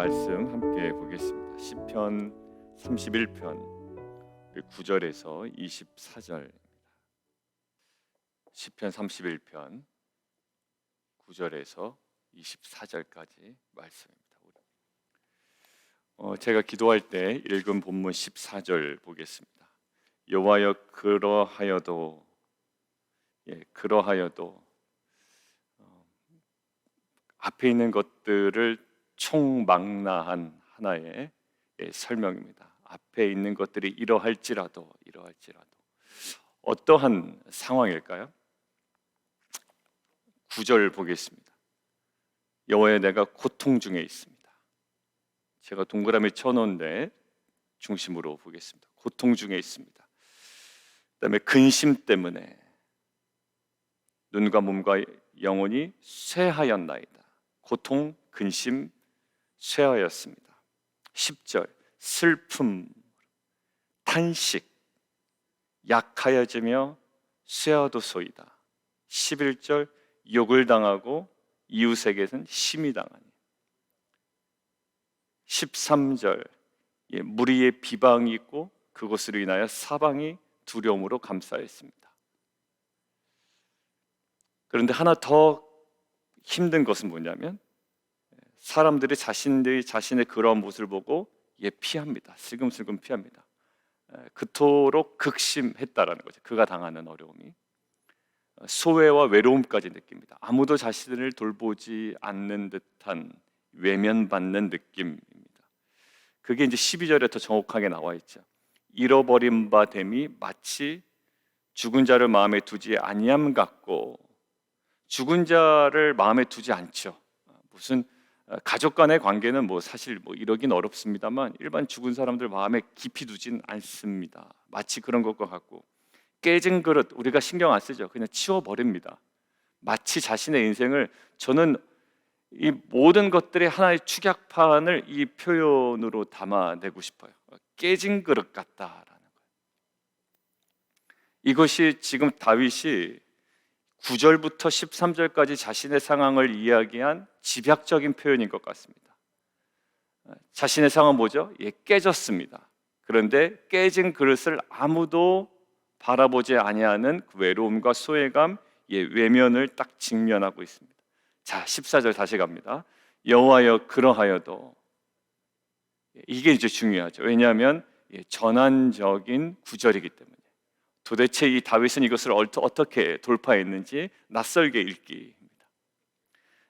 말씀 함께 보겠습니다. 시편 31편 9절에서 24절입니다. 시편 31편 9절에서 24절까지 말씀입니다. 제가 기도할 때 읽은 본문 14절 보겠습니다. 여호와여 그러하여도 앞에 있는 것들을 총망라한 하나의 설명입니다. 앞에 있는 것들이 이러할지라도 어떠한 상황일까요? 9절 보겠습니다. 여호와여 내가 고통 중에 있습니다. 제가 동그라미 쳐놓은데 중심으로 보겠습니다. 고통 중에 있습니다. 그다음에 근심 때문에 눈과 몸과 영혼이 쇠하였나이다. 고통, 근심, 쇠하였습니다. 10절 슬픔, 탄식, 약하여지며 쇠하도소이다. 11절 욕을 당하고 이웃에게는 심히 당하니. 13절 무리의 비방이 있고 그것으로 인하여 사방이 두려움으로 감싸였습니다. 그런데 하나 더 힘든 것은 뭐냐면 사람들이 자신의 그러한 모습을 보고 피합니다. 슬금슬금 피합니다. 그토록 극심했다라는 거죠. 그가 당하는 어려움이 소외와 외로움까지 느낍니다. 아무도 자신을 돌보지 않는 듯한 외면받는 느낌입니다. 그게 이제 12절에 더 정확하게 나와 있죠. 잃어버린 바 됨이 마치 죽은 자를 마음에 두지 아니함 같고, 죽은 자를 마음에 두지 않죠. 무슨 가족 간의 관계는 사실 이러긴 어렵습니다만 일반 죽은 사람들 마음에 깊이 두진 않습니다. 마치 그런 것과 같고, 깨진 그릇 우리가 신경 안 쓰죠. 그냥 치워버립니다. 마치 자신의 인생을, 저는 이 모든 것들의 하나의 축약판을 이 표현으로 담아내고 싶어요. 깨진 그릇 같다라는 거예요. 이것이 지금 다윗이 9절부터 13절까지 자신의 상황을 이야기한 집약적인 표현인 것 같습니다. 자신의 상황은 뭐죠? 깨졌습니다. 그런데 깨진 그릇을 아무도 바라보지 아니하는 그 외로움과 소외감, 외면을 딱 직면하고 있습니다. 자, 14절 다시 갑니다. 여호와여 그러하여도. 이게 이제 중요하죠. 왜냐하면 전환적인 구절이기 때문에. 도대체 이 다윗은 이것을 어떻게 돌파했는지 낯설게 읽기입니다.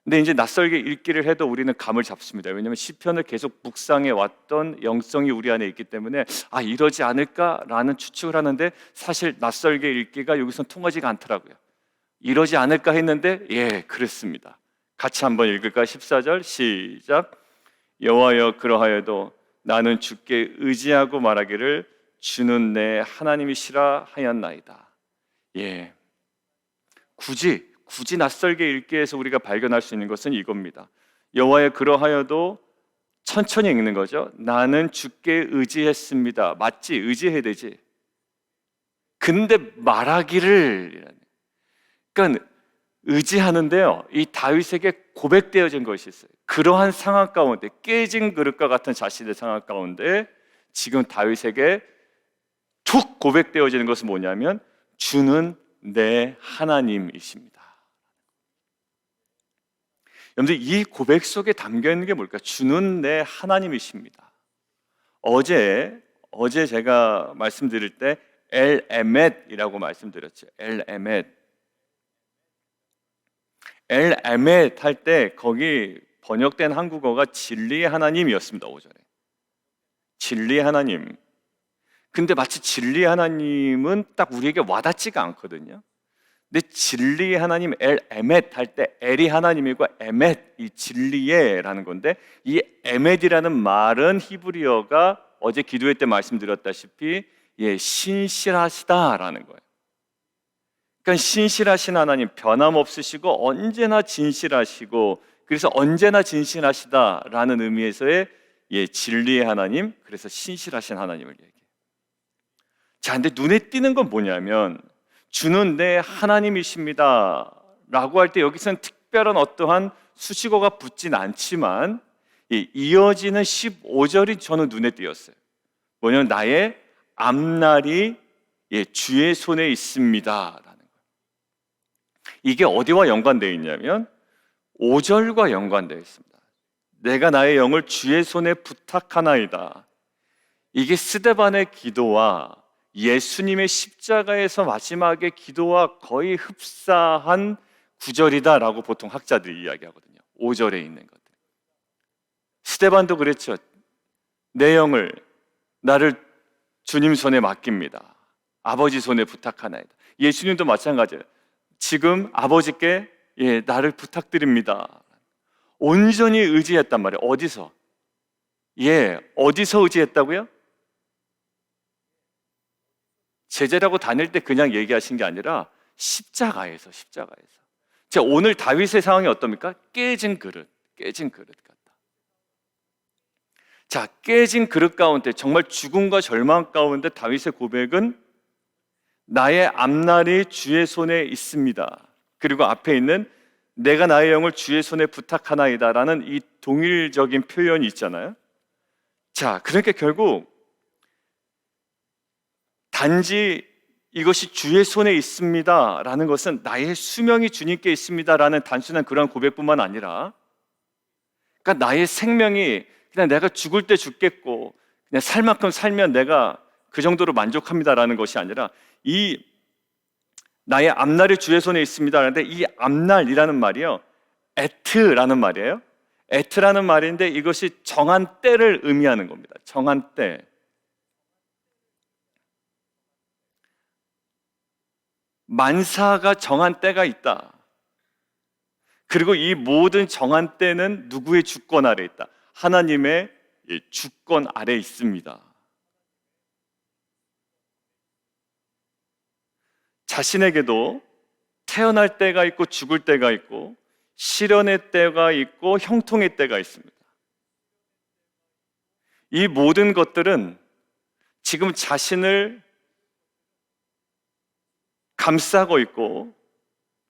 근데 이제 낯설게 읽기를 해도 우리는 감을 잡습니다. 왜냐하면 시편을 계속 묵상해 왔던 영성이 우리 안에 있기 때문에 이러지 않을까라는 추측을 하는데, 사실 낯설게 읽기가 여기선 통하지가 않더라고요. 이러지 않을까 했는데 그랬습니다. 같이 한번 읽을까요? 14절 시작. 여호와여 그러하여도 나는 주께 의지하고 말하기를 주는 내 하나님이시라 하였나이다. 굳이 낯설게 읽기에서 우리가 발견할 수 있는 것은 이겁니다. 여호와여 그러하여도 천천히 읽는 거죠. 나는 주께 의지했습니다. 맞지? 의지해야 되지. 근데 말하기를, 그러니까 의지하는데요, 이 다윗에게 고백되어진 것이 있어요. 그러한 상황 가운데, 깨진 그릇과 같은 자신의 상황 가운데 지금 다윗에게 툭 고백되어지는 것은 뭐냐면 주는 내 하나님이십니다. 여러분들, 이 고백 속에 담겨 있는 게 뭘까? 주는 내 하나님이십니다. 어제 제가 말씀드릴 때 엘 에멧이라고 말씀드렸죠. 엘 에멧 할 때 거기 번역된 한국어가 진리의 하나님이었습니다. 5절에 진리의 하나님. 근데 마치 진리의 하나님은 딱 우리에게 와닿지가 않거든요. 근데 진리의 하나님 엘 에멧 할 때 엘이 하나님이고 에멧 이 진리의라는 건데, 이 에멧이라는 말은 히브리어가 어제 기도회 때 말씀드렸다시피 신실하시다라는 거예요. 그러니까 신실하신 하나님, 변함없으시고 언제나 진실하시고, 그래서 언제나 진실하시다라는 의미에서의 진리의 하나님, 그래서 신실하신 하나님을 얘기해요. 자, 근데 눈에 띄는 건 뭐냐면 주는 내 하나님이십니다 라고 할 때 여기서는 특별한 어떠한 수식어가 붙진 않지만 이어지는 15절이 저는 눈에 띄었어요. 뭐냐면 나의 앞날이 주의 손에 있습니다라는 거예요. 이게 어디와 연관되어 있냐면 5절과 연관되어 있습니다. 내가 나의 영을 주의 손에 부탁하나이다. 이게 스데반의 기도와 예수님의 십자가에서 마지막에 기도와 거의 흡사한 구절이다라고 보통 학자들이 이야기하거든요. 5절에 있는 것들. 스데반도 그랬죠. 내 영을 나를 주님 손에 맡깁니다. 아버지 손에 부탁하나이다. 예수님도 마찬가지예요. 지금 아버지께 나를 부탁드립니다. 온전히 의지했단 말이에요. 어디서? 어디서 의지했다고요? 제자라고 다닐 때 그냥 얘기하신 게 아니라 십자가에서. 자, 오늘 다윗의 상황이 어떻습니까? 깨진 그릇 같다. 자, 깨진 그릇 가운데 정말 죽음과 절망 가운데 다윗의 고백은 나의 앞날이 주의 손에 있습니다. 그리고 앞에 있는 내가 나의 영을 주의 손에 부탁하나이다라는 이 동일적인 표현이 있잖아요. 자, 그러니까 결국 단지 이것이 주의 손에 있습니다라는 것은 나의 수명이 주님께 있습니다라는 단순한 그런 고백뿐만 아니라, 그러니까 나의 생명이 그냥 내가 죽을 때 죽겠고 그냥 살 만큼 살면 내가 그 정도로 만족합니다라는 것이 아니라, 이 나의 앞날이 주의 손에 있습니다 하는데 이 앞날이라는 말이요, 에트라는 말이에요. 에트라는 말인데 이것이 정한 때를 의미하는 겁니다. 정한 때. 만사가 정한 때가 있다. 그리고 이 모든 정한 때는 누구의 주권 아래 있다? 하나님의 주권 아래 있습니다. 자신에게도 태어날 때가 있고 죽을 때가 있고 시련의 때가 있고 형통의 때가 있습니다. 이 모든 것들은 지금 자신을 감싸고 있고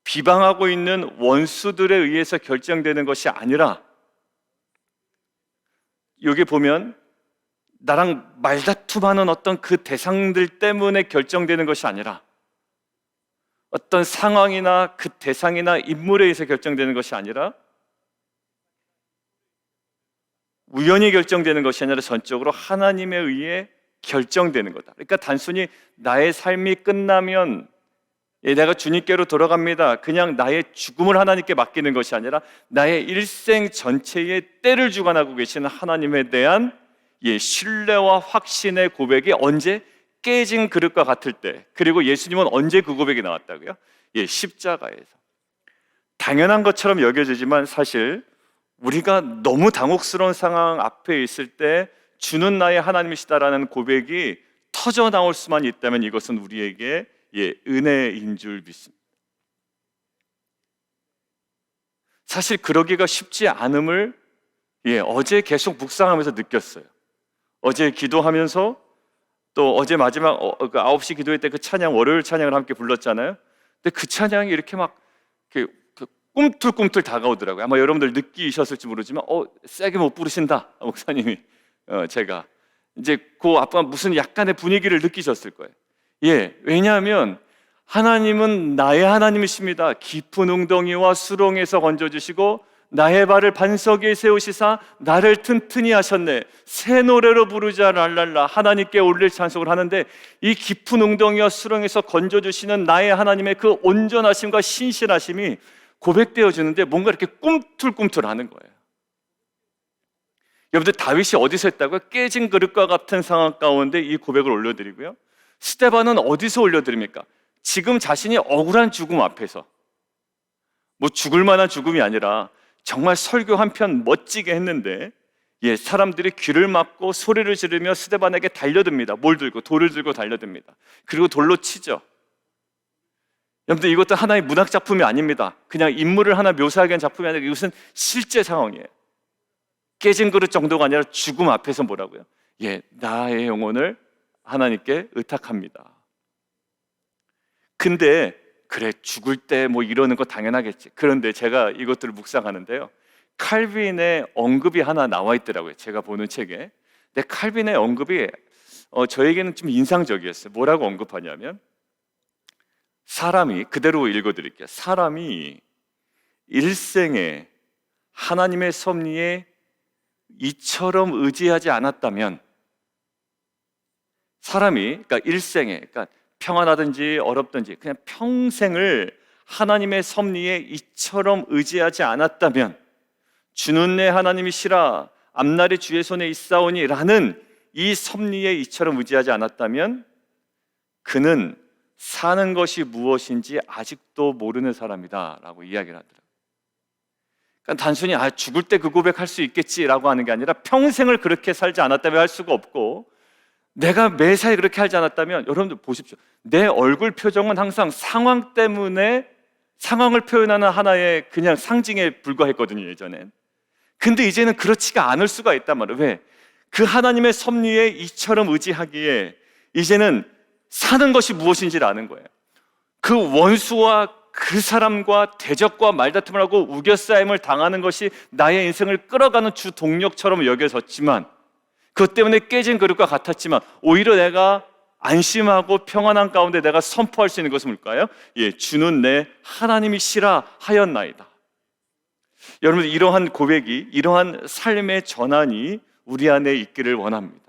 비방하고 있는 원수들에 의해서 결정되는 것이 아니라, 여기 보면 나랑 말다툼하는 어떤 그 대상들 때문에 결정되는 것이 아니라, 어떤 상황이나 그 대상이나 인물에 의해서 결정되는 것이 아니라, 우연히 결정되는 것이 아니라 전적으로 하나님에 의해 결정되는 거다. 그러니까 단순히 나의 삶이 끝나면 내가 주님께로 돌아갑니다, 그냥 나의 죽음을 하나님께 맡기는 것이 아니라 나의 일생 전체의 때를 주관하고 계시는 하나님에 대한 신뢰와 확신의 고백이 언제? 깨진 그릇과 같을 때. 그리고 예수님은 언제 그 고백이 나왔다고요? 십자가에서. 당연한 것처럼 여겨지지만 사실 우리가 너무 당혹스러운 상황 앞에 있을 때 주는 나의 하나님이시다라는 고백이 터져 나올 수만 있다면 이것은 우리에게 은혜인 줄 믿습니다. 사실 그러기가 쉽지 않음을 어제 계속 묵상하면서 느꼈어요. 어제 기도하면서, 또 어제 마지막 9시 기도회 때 그 찬양, 월요일 찬양을 함께 불렀잖아요. 근데 그 찬양이 이렇게 막 꿈틀꿈틀 다가오더라고요. 아마 여러분들 느끼셨을지 모르지만 세게 못 부르신다 목사님이. 제가 이제 그 앞에 무슨 약간의 분위기를 느끼셨을 거예요. 왜냐하면 하나님은 나의 하나님이십니다. 깊은 웅덩이와 수렁에서 건져주시고 나의 발을 반석에 세우시사 나를 튼튼히 하셨네. 새 노래로 부르자 랄랄라. 하나님께 올릴 찬송을 하는데 이 깊은 웅덩이와 수렁에서 건져주시는 나의 하나님의 그 온전하심과 신실하심이 고백되어지는데 뭔가 이렇게 꿈틀꿈틀하는 거예요. 여러분들, 다윗이 어디서 했다고요? 깨진 그릇과 같은 상황 가운데 이 고백을 올려드리고요. 스데반은 어디서 올려드립니까? 지금 자신이 억울한 죽음 앞에서. 뭐 죽을 만한 죽음이 아니라 정말 설교 한 편 멋지게 했는데 사람들이 귀를 막고 소리를 지르며 스데반에게 달려듭니다. 뭘 들고? 돌을 들고 달려듭니다. 그리고 돌로 치죠. 여러분들, 이것도 하나의 문학 작품이 아닙니다. 그냥 인물을 하나 묘사하기 위한 작품이 아니라 이것은 실제 상황이에요. 깨진 그릇 정도가 아니라 죽음 앞에서 뭐라고요? 나의 영혼을 하나님께 의탁합니다. 근데 그래, 죽을 때 뭐 이러는 거 당연하겠지. 그런데 제가 이것들을 묵상하는데요, 칼빈의 언급이 하나 나와 있더라고요. 제가 보는 책에. 근데 칼빈의 언급이 저에게는 좀 인상적이었어요. 뭐라고 언급하냐면, 사람이, 그대로 읽어드릴게요. 사람이 일생에 하나님의 섭리에 이처럼 의지하지 않았다면, 사람이, 그러니까 일생에, 그러니까 평안하든지 어렵든지 그냥 평생을 하나님의 섭리에 이처럼 의지하지 않았다면, 주는 내 하나님이시라 앞날이 주의 손에 있사오니 라는 이 섭리에 이처럼 의지하지 않았다면 그는 사는 것이 무엇인지 아직도 모르는 사람이다 라고 이야기를 하더라고요. 그러니까 단순히 죽을 때 그 고백할 수 있겠지라고 하는 게 아니라 평생을 그렇게 살지 않았다면 할 수가 없고, 내가 매사에 그렇게 하지 않았다면, 여러분들 보십시오. 내 얼굴 표정은 항상 상황 때문에 상황을 표현하는 하나의 그냥 상징에 불과했거든요, 예전엔. 근데 이제는 그렇지가 않을 수가 있단 말이에요. 왜? 그 하나님의 섭리에 이처럼 의지하기에 이제는 사는 것이 무엇인지를 아는 거예요. 그 원수와 그 사람과 대적과 말다툼을 하고 우겨싸임을 당하는 것이 나의 인생을 끌어가는 주 동력처럼 여겨졌지만, 그것 때문에 깨진 그릇과 같았지만, 오히려 내가 안심하고 평안한 가운데 내가 선포할 수 있는 것은 뭘까요? 주는 내 하나님이시라 하였나이다. 여러분, 이러한 고백이, 이러한 삶의 전환이 우리 안에 있기를 원합니다.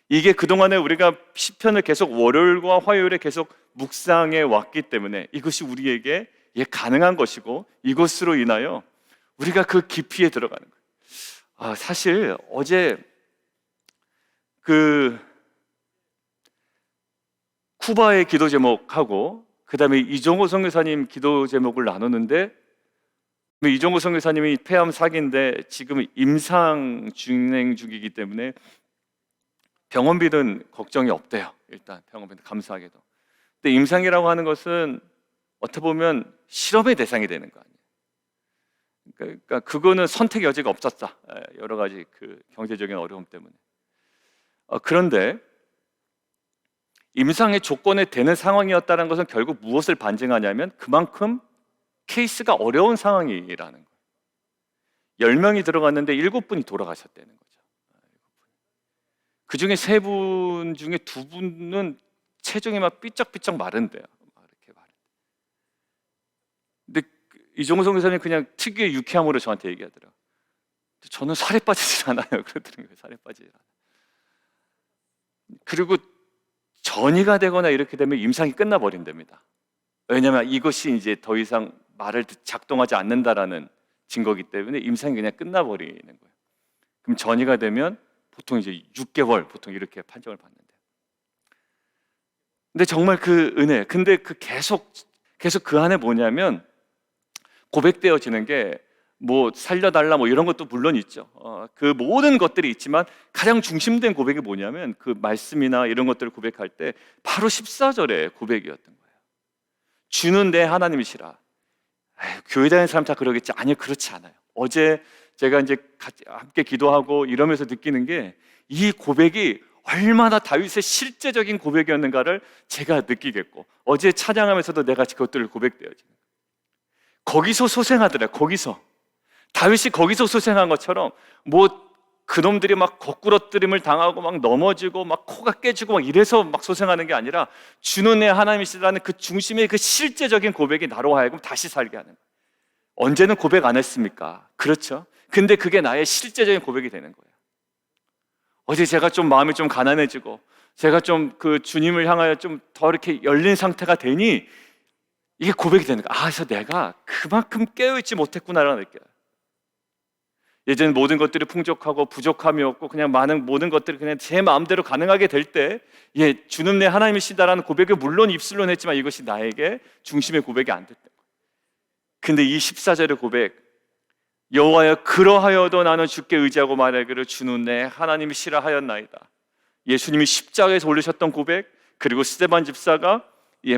이게 그동안에 우리가 시편을 계속 월요일과 화요일에 계속 묵상해 왔기 때문에 이것이 우리에게 가능한 것이고, 이것으로 인하여 우리가 그 깊이에 들어가는 거예요. 사실 어제 쿠바의 기도 제목하고 그 다음에 이종호 선교사님 기도 제목을 나눴는데, 이종호 선교사님이 폐암 4기인데 지금 임상 진행 중이기 때문에 병원비는 걱정이 없대요. 일단 병원비는 감사하게도. 근데 임상이라고 하는 것은 어떻게 보면 실험의 대상이 되는 거 아니에요. 그러니까 그거는 선택의 여지가 없었다. 여러 가지 그 경제적인 어려움 때문에. 그런데 임상의 조건에 되는 상황이었다는 것은 결국 무엇을 반증하냐면, 그만큼 케이스가 어려운 상황이라는 거예요. 10명이 들어갔는데 7분이 돌아가셨다는 거죠. 그 중에 3분 중에 2분은 체중이 막 삐쩍삐쩍 마른대요. 이렇게 마른데. 근데 이종호 선교사님 그냥 특유의 유쾌함으로 저한테 얘기하더라고요. 저는 살에 빠지질 않아요. 그러더라고요. 살에 빠지질 않아요. 그리고 전이가 되거나 이렇게 되면 임상이 끝나버린답니다. 왜냐하면 이것이 이제 더 이상 말을 작동하지 않는다라는 증거이기 때문에 임상이 그냥 끝나버리는 거예요. 그럼 전이가 되면 보통 이제 6개월 보통 이렇게 판정을 받는데요. 근데 정말 그 은혜, 근데 그 계속 그 안에 뭐냐면, 고백되어지는 게 뭐 살려달라 뭐 이런 것도 물론 있죠. 그 모든 것들이 있지만 가장 중심된 고백이 뭐냐면, 그 말씀이나 이런 것들을 고백할 때 바로 14절의 고백이었던 거예요. 주는 내 하나님이시라. 교회 다니는 사람 다 그러겠지. 아니요, 그렇지 않아요. 어제 제가 이제 같이 함께 기도하고 이러면서 느끼는 게, 이 고백이 얼마나 다윗의 실제적인 고백이었는가를 제가 느끼겠고, 어제 찬양하면서도 내가 그것들을 고백되어지는 거예요. 거기서 소생하더라고요. 거기서 다윗이 거기서 소생한 것처럼, 뭐 그놈들이 막 거꾸러뜨림을 당하고 막 넘어지고 막 코가 깨지고 막 이래서 막 소생하는 게 아니라, 주는 내 하나님이시라는 그 중심의 그 실제적인 고백이 나로 하여금 다시 살게 하는 거예요. 언제는 고백 안 했습니까? 그렇죠. 근데 그게 나의 실제적인 고백이 되는 거예요. 어제 제가 좀 마음이 좀 가난해지고, 제가 좀 그 주님을 향하여 좀 더 이렇게 열린 상태가 되니 이게 고백이 되는 거예요. 그래서 내가 그만큼 깨어있지 못했구나라는 느껴요. 예전 모든 것들이 풍족하고 부족함이 없고 그냥 많은 모든 것들이 그냥 제 마음대로 가능하게 될 때, 주는 내 하나님이시다라는 고백을 물론 입술로 했지만 이것이 나에게 중심의 고백이 안 됐던 거예요. 근데 이 14절의 고백, 여호와여 그러하여도 나는 주께 의지하고 말하기를 주는 내 하나님이시라 하였나이다. 예수님이 십자가에서 올리셨던 고백, 그리고 스데반 집사가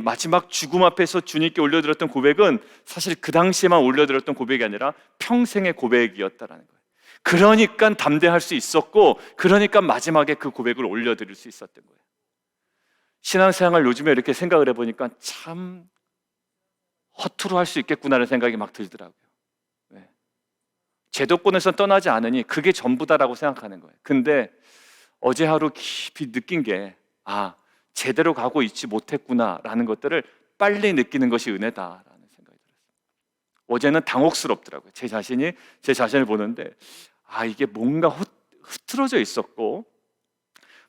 마지막 죽음 앞에서 주님께 올려드렸던 고백은 사실 그 당시에만 올려드렸던 고백이 아니라 평생의 고백이었다라는 거예요. 그러니까 담대할 수 있었고, 그러니까 마지막에 그 고백을 올려드릴 수 있었던 거예요. 신앙생활 요즘에 이렇게 생각을 해보니까 참 허투루 할 수 있겠구나라는 생각이 막 들더라고요. 제도권에서 떠나지 않으니 그게 전부다라고 생각하는 거예요. 근데 어제 하루 깊이 느낀 게 제대로 가고 있지 못했구나라는 것들을 빨리 느끼는 것이 은혜다라는 생각이 들었어요. 어제는 당혹스럽더라고요. 제 자신을 보는데 이게 뭔가 흐트러져 있었고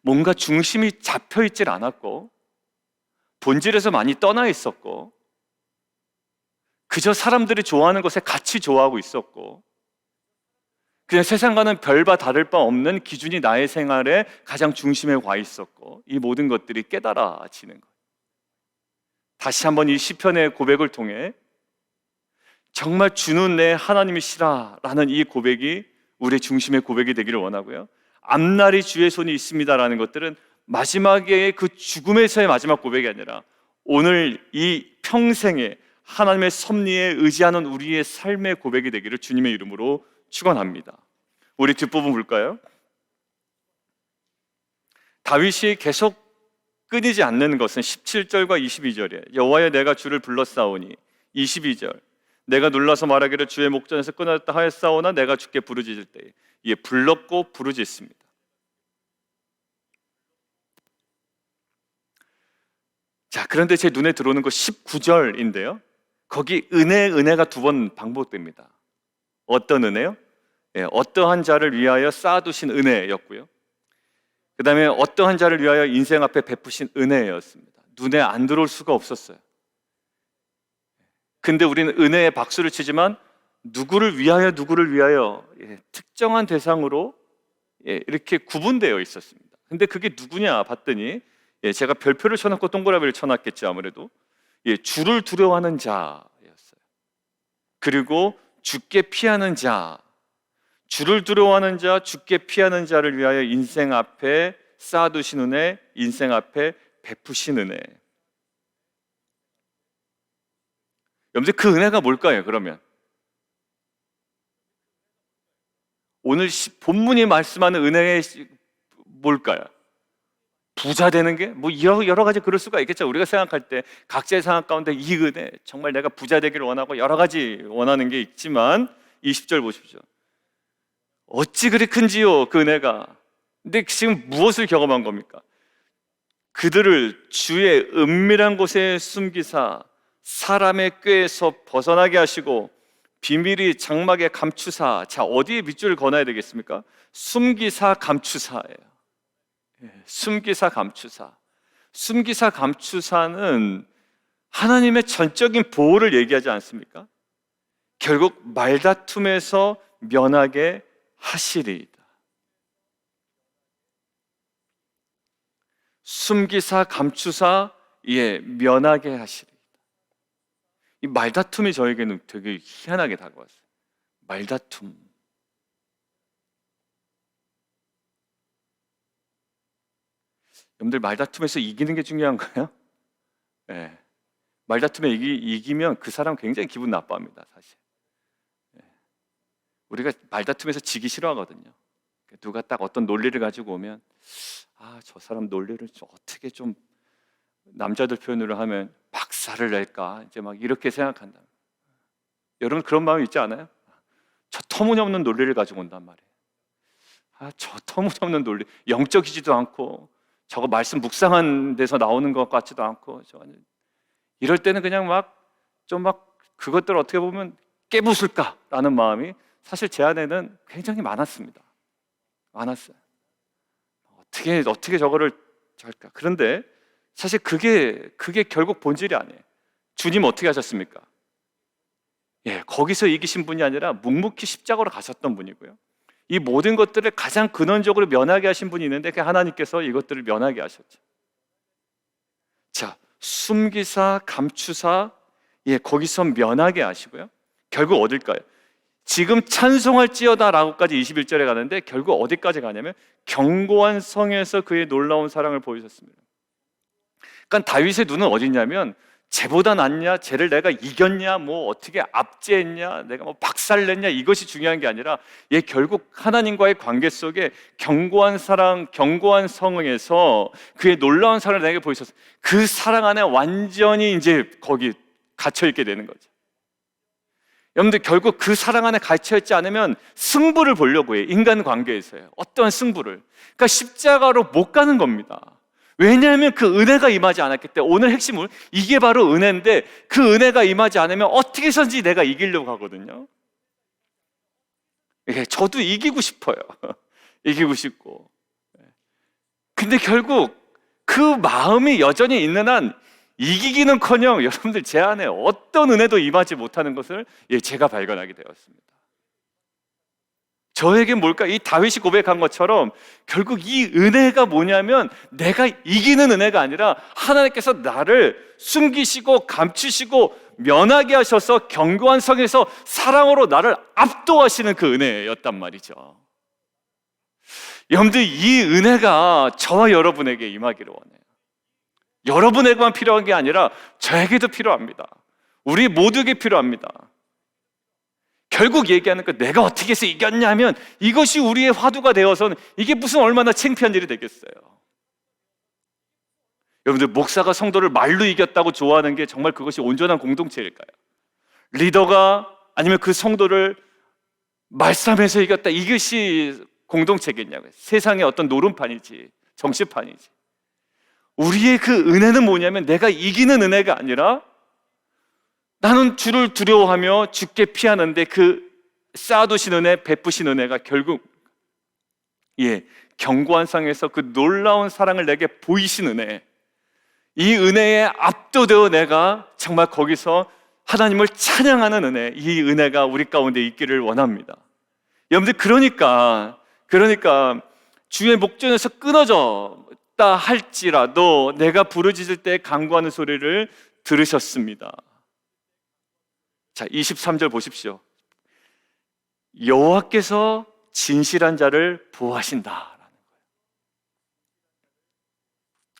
뭔가 중심이 잡혀 있질 않았고 본질에서 많이 떠나 있었고 그저 사람들이 좋아하는 것에 같이 좋아하고 있었고 그냥 세상과는 별바 다를 바 없는 기준이 나의 생활의 가장 중심에 와 있었고 이 모든 것들이 깨달아지는 거예요. 다시 한번 이 시편의 고백을 통해 정말 주는 내 하나님이시라라는 이 고백이 우리의 중심의 고백이 되기를 원하고요. 앞날이 주의 손이 있습니다라는 것들은 마지막에 그 죽음에서의 마지막 고백이 아니라 오늘 이 평생에 하나님의 섭리에 의지하는 우리의 삶의 고백이 되기를 주님의 이름으로 축원합니다. 우리 뒷부분 볼까요? 다윗이 계속 끊이지 않는 것은 17절과 22절이에요. 여호와여 내가 주를 불렀사오니 22절 내가 놀라서 말하기를 주의 목전에서 끊어졌다 하였사오나 내가 주께 부르짖을 때에 불렀고 부르짖습니다. 자, 그런데 제 눈에 들어오는 거 19절인데요. 거기 은혜가 두 번 반복됩니다. 어떤 은혜요? 어떠한 자를 위하여 쌓아두신 은혜였고요. 그 다음에 어떠한 자를 위하여 인생 앞에 베푸신 은혜였습니다. 눈에 안 들어올 수가 없었어요. 근데 우리는 은혜에 박수를 치지만 누구를 위하여 특정한 대상으로 이렇게 구분되어 있었습니다. 근데 그게 누구냐 봤더니 제가 별표를 쳐놨고 동그라미를 쳐놨겠죠. 아무래도 주를 두려워하는 자였어요. 그리고 주께 피하는 자, 주를 두려워하는 자, 주께 피하는 자를 위하여 인생 앞에 쌓아두신 은혜, 인생 앞에 베푸신 은혜. 여러분들 그 은혜가 뭘까요? 그러면 오늘 본문이 말씀하는 은혜의 뭘까요? 부자 되는 게 뭐 여러 가지 그럴 수가 있겠죠. 우리가 생각할 때 각자의 생각 가운데 이 은혜, 정말 내가 부자 되기를 원하고 여러 가지 원하는 게 있지만 20절 보십시오. 어찌 그리 큰지요 그 은혜가. 근데 지금 무엇을 경험한 겁니까? 그들을 주의 은밀한 곳에 숨기사 사람의 꾀에서 벗어나게 하시고 비밀이 장막에 감추사. 자, 어디에 밑줄을 그어놔야 되겠습니까? 숨기사 감추사예요. 숨기사 감추사. 숨기사 감추사는 하나님의 전적인 보호를 얘기하지 않습니까? 결국 말다툼에서 면하게 하시리이다. 숨기사 감추사 면하게 하시리이다. 이 말다툼이 저에게는 되게 희한하게 다가왔어요. 말다툼. 여러분들 말다툼에서 이기는 게 중요한가요? 네. 말다툼에 이기면 그 사람 굉장히 기분 나빠합니다. 사실 우리가 말다툼에서 지기 싫어하거든요. 누가 딱 어떤 논리를 가지고 오면 저 사람 논리를 어떻게 좀 남자들 표현으로 하면 박살을 낼까 이제 막 이렇게 생각한다. 여러분 그런 마음 있지 않아요? 저 터무니없는 논리를 가지고 온단 말이에요. 저 터무니없는 논리, 영적이지도 않고 저거 말씀 묵상한 데서 나오는 것 같지도 않고 이럴 때는 그냥 좀 그것들을 어떻게 보면 깨부술까라는 마음이 사실 제 안에는 굉장히 많았습니다. 많았어요. 어떻게 저거를 할까? 그런데 사실 그게 결국 본질이 아니에요. 주님 어떻게 하셨습니까? 거기서 이기신 분이 아니라 묵묵히 십자가로 가셨던 분이고요. 이 모든 것들을 가장 근원적으로 면하게 하신 분이 있는데 그 하나님께서 이것들을 면하게 하셨죠. 자, 숨기사 감추사 거기서 면하게 하시고요. 결국 어딜까요? 지금 찬송할지어다 라고까지 21절에 가는데 결국 어디까지 가냐면 견고한 성에서 그의 놀라운 사랑을 보이셨습니다. 그러니까 다윗의 눈은 어디 있냐면 쟤보다 낫냐, 쟤를 내가 이겼냐, 뭐 어떻게 압제했냐, 내가 뭐 박살냈냐, 이것이 중요한 게 아니라 얘 결국 하나님과의 관계 속에 견고한 사랑, 견고한 성에서 그의 놀라운 사랑을 내게 보이셨어요. 그 사랑 안에 완전히 이제 거기 갇혀 있게 되는 거죠. 여러분들 결국 그 사랑 안에 갇혀 있지 않으면 승부를 보려고 해요. 인간관계에서요. 어떠한 승부를. 그러니까 십자가로 못 가는 겁니다. 왜냐하면 그 은혜가 임하지 않았기 때문에. 오늘 핵심은 이게 바로 은혜인데, 그 은혜가 임하지 않으면 어떻게 해서든지 내가 이기려고 하거든요. 예, 저도 이기고 싶어요. 이기고 싶고. 근데 결국 그 마음이 여전히 있는 한 이기기는커녕 여러분들 제 안에 어떤 은혜도 임하지 못하는 것을 제가 발견하게 되었습니다. 저에게 뭘까? 이 다윗이 고백한 것처럼 결국 이 은혜가 뭐냐면 내가 이기는 은혜가 아니라 하나님께서 나를 숨기시고 감추시고 면하게 하셔서 견고한 성에서 사랑으로 나를 압도하시는 그 은혜였단 말이죠. 여러분들, 이 은혜가 저와 여러분에게 임하기를 원해요. 여러분에게만 필요한 게 아니라 저에게도 필요합니다. 우리 모두에게 필요합니다. 결국 얘기하는 거, 내가 어떻게 해서 이겼냐 하면 이것이 우리의 화두가 되어서는 이게 무슨 얼마나 창피한 일이 되겠어요. 여러분들, 목사가 성도를 말로 이겼다고 좋아하는 게 정말 그것이 온전한 공동체일까요? 리더가 아니면 그 성도를 말싸움에서 이겼다, 이것이 공동체겠냐고요. 세상의 어떤 노름판이지, 정치판이지. 우리의 그 은혜는 뭐냐면 내가 이기는 은혜가 아니라 나는 주를 두려워하며 주께 피하는데 그 쌓아두신 은혜, 베푸신 은혜가 결국 견고한 상에서 그 놀라운 사랑을 내게 보이신 은혜, 이 은혜에 압도되어 내가 정말 거기서 하나님을 찬양하는 은혜, 이 은혜가 우리 가운데 있기를 원합니다. 여러분들, 그러니까 주의 목전에서 끊어졌다 할지라도 내가 부르짖을 때 간구하는 소리를 들으셨습니다. 자, 23절 보십시오. 여호와께서 진실한 자를 보호하신다라는 거예요.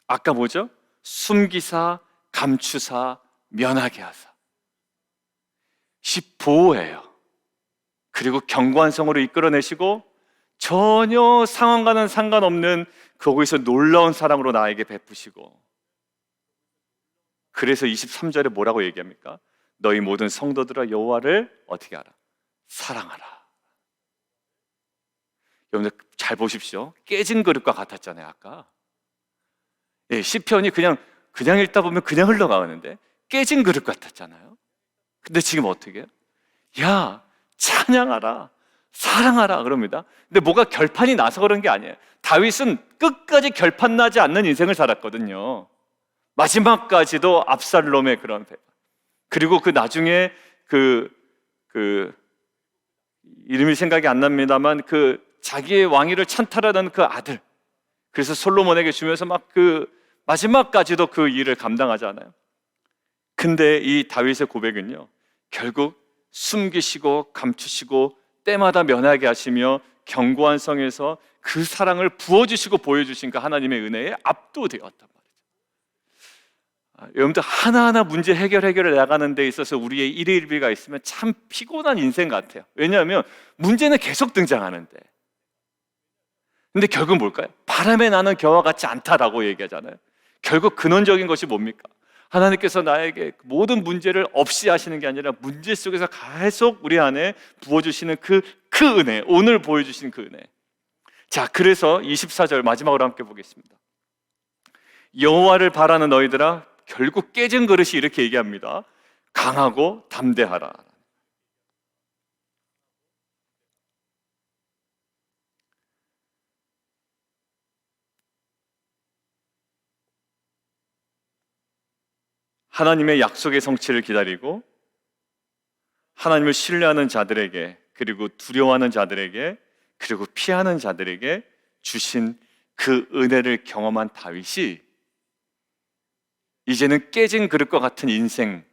아까 뭐죠? 숨기사, 감추사, 면하게 하사. 보호해요. 그리고 견고한 성으로 이끌어내시고 전혀 상황과는 상관없는 거기서 놀라운 사랑으로 나에게 베푸시고, 그래서 23절에 뭐라고 얘기합니까? 너희 모든 성도들아 여호와를 어떻게 하라? 사랑하라. 여러분들 잘 보십시오. 깨진 그릇과 같았잖아요, 아까. 시편이 그냥 읽다 보면 그냥 흘러가는데 깨진 그릇 같았잖아요. 근데 지금 어떻게 해요? 야, 찬양하라, 사랑하라 그럽니다. 근데 뭐가 결판이 나서 그런 게 아니에요. 다윗은 끝까지 결판 나지 않는 인생을 살았거든요. 마지막까지도 압살롬의 그런 배. 그리고 그 나중에 그 이름이 생각이 안 납니다만 그 자기의 왕위를 찬탈하는 그 아들, 그래서 솔로몬에게 주면서 막 그 마지막까지도 그 일을 감당하잖아요. 근데 이 다윗의 고백은요, 결국 숨기시고 감추시고 때마다 면하게 하시며 견고한 성에서 그 사랑을 부어주시고 보여주신 그 하나님의 은혜에 압도되었단 말이죠. 여러분들, 하나하나 문제 해결을 나가는 데 있어서 우리의 일일비가 있으면 참 피곤한 인생 같아요. 왜냐하면 문제는 계속 등장하는데, 근데 결국 뭘까요? 바람에 나는 겨와 같지 않다라고 얘기하잖아요. 결국 근원적인 것이 뭡니까? 하나님께서 나에게 모든 문제를 없이 하시는 게 아니라 문제 속에서 계속 우리 안에 부어주시는 그 은혜, 오늘 보여주시는 그 은혜. 자, 그래서 24절 마지막으로 함께 보겠습니다. 여호와를 바라는 너희들아, 결국 깨진 그릇이 이렇게 얘기합니다. 강하고 담대하라. 하나님의 약속의 성취를 기다리고 하나님을 신뢰하는 자들에게, 그리고 두려워하는 자들에게, 그리고 피하는 자들에게 주신 그 은혜를 경험한 다윗이 이제는 깨진 그릇과 같은 인생,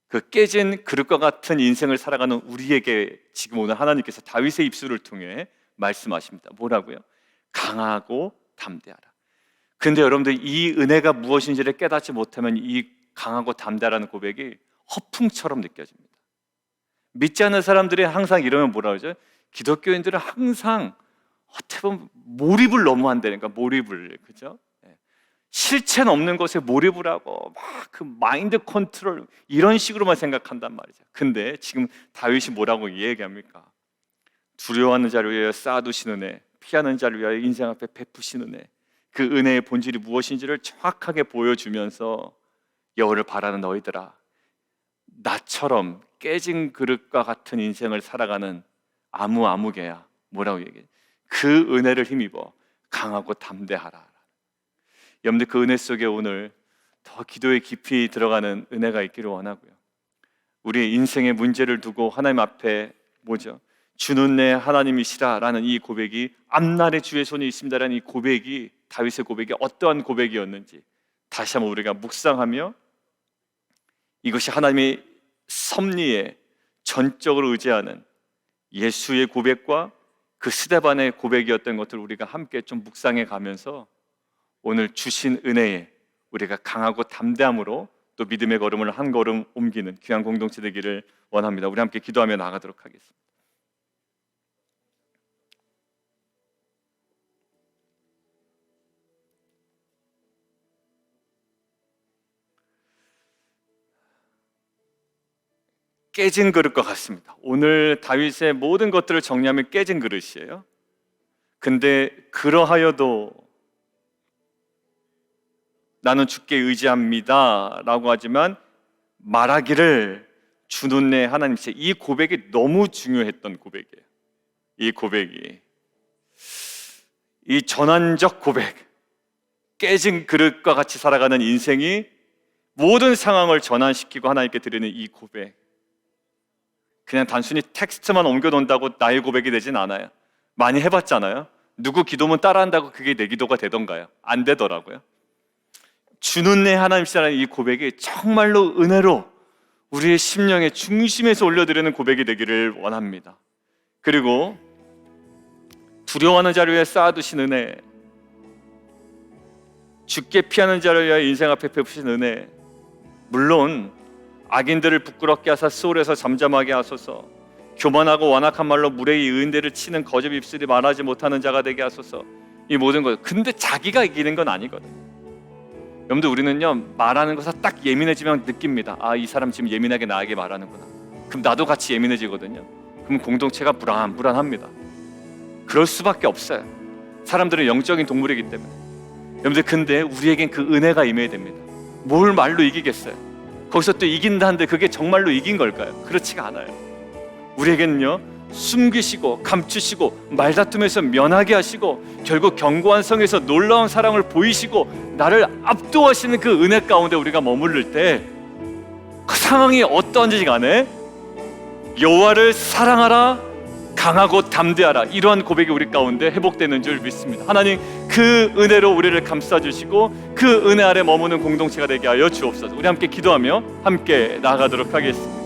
그 깨진 그릇과 같은 인생을 살아가는 우리에게 지금 오늘 하나님께서 다윗의 입술을 통해 말씀하십니다. 뭐라고요? 강하고 담대하라. 근데 여러분들, 이 은혜가 무엇인지를 깨닫지 못하면 이 강하고 담대하라는 고백이 허풍처럼 느껴집니다. 믿지 않는 사람들이 항상 이러면 뭐라 그러죠? 기독교인들은 항상 어떻게 보면 몰입을 너무 한다니까, 몰입을. 그죠? 실체는 없는 것에 몰입을 하고 막 그 마인드 컨트롤 이런 식으로만 생각한단 말이죠. 근데 지금 다윗이 뭐라고 얘기합니까? 두려워하는 자를 위하여 쌓아두시는 은혜, 피하는 자를 위하여 인생 앞에 베푸시는 은혜, 그 은혜의 본질이 무엇인지를 정확하게 보여주면서 여호와를 바라는 너희들아, 나처럼 깨진 그릇과 같은 인생을 살아가는 아무개야 뭐라고 얘기해? 그 은혜를 힘입어 강하고 담대하라. 여러분들 그 은혜 속에 오늘 더 기도에 깊이 들어가는 은혜가 있기를 원하고요. 우리 인생의 문제를 두고 하나님 앞에 뭐죠? 주는 내 하나님이시라라는 이 고백이, 앞날에 주의 손이 있습니다라는 이 고백이, 다윗의 고백이 어떠한 고백이었는지 다시 한번 우리가 묵상하며 이것이 하나님의 섭리에 전적으로 의지하는 예수의 고백과 그 스데반의 고백이었던 것들을 우리가 함께 좀 묵상해 가면서 오늘 주신 은혜에 우리가 강하고 담대함으로 또 믿음의 걸음을 한 걸음 옮기는 귀한 공동체 되기를 원합니다. 우리 함께 기도하며 나가도록 하겠습니다. 깨진 그릇과 같습니다. 오늘 다윗의 모든 것들을 정리하면 깨진 그릇이에요. 근데 그러하여도 나는 주께 의지합니다 라고 하지만 말하기를 주는 내 하나님이시여, 이 고백이 너무 중요했던 고백이에요. 이 고백이, 이 전환적 고백, 깨진 그릇과 같이 살아가는 인생이 모든 상황을 전환시키고 하나님께 드리는 이 고백, 그냥 단순히 텍스트만 옮겨놓는다고 나의 고백이 되진 않아요. 많이 해봤잖아요. 누구 기도문 따라한다고 그게 내 기도가 되던가요? 안 되더라고요. 주는 내 하나님이시라는 이 고백이 정말로 은혜로 우리의 심령의 중심에서 올려드리는 고백이 되기를 원합니다. 그리고 두려워하는 자를 위해 쌓아두신 은혜, 죽게 피하는 자를 위하여 인생 앞에 베푸신 은혜, 물론 악인들을 부끄럽게 하사 수월에서 잠잠하게 하소서, 교만하고 완악한 말로 무례히 의인들을 치는 거짓 입술이 말하지 못하는 자가 되게 하소서, 이 모든 것. 근데 자기가 이기는 건 아니거든요. 여러분들, 우리는요 말하는 것에 딱 예민해지면 느낍니다. 아, 이 사람 지금 예민하게 나에게 말하는구나. 그럼 나도 같이 예민해지거든요. 그럼 공동체가 불안합니다. 그럴 수밖에 없어요. 사람들은 영적인 동물이기 때문에. 여러분들, 근데 우리에겐 그 은혜가 임해야 됩니다. 뭘 말로 이기겠어요? 거기서 또 이긴다는데 그게 정말로 이긴 걸까요? 그렇지가 않아요. 우리에게는요 숨기시고 감추시고 말다툼에서 면하게 하시고 결국 견고한 성에서 놀라운 사랑을 보이시고 나를 압도하시는 그 은혜 가운데 우리가 머무를 때 그 상황이 어떠한지 간에 여호와를 사랑하라, 강하고 담대하라, 이러한 고백이 우리 가운데 회복되는 줄 믿습니다. 하나님, 그 은혜로 우리를 감싸주시고 그 은혜 아래 머무는 공동체가 되게 하여 주옵소서. 우리 함께 기도하며 함께 나아가도록 하겠습니다.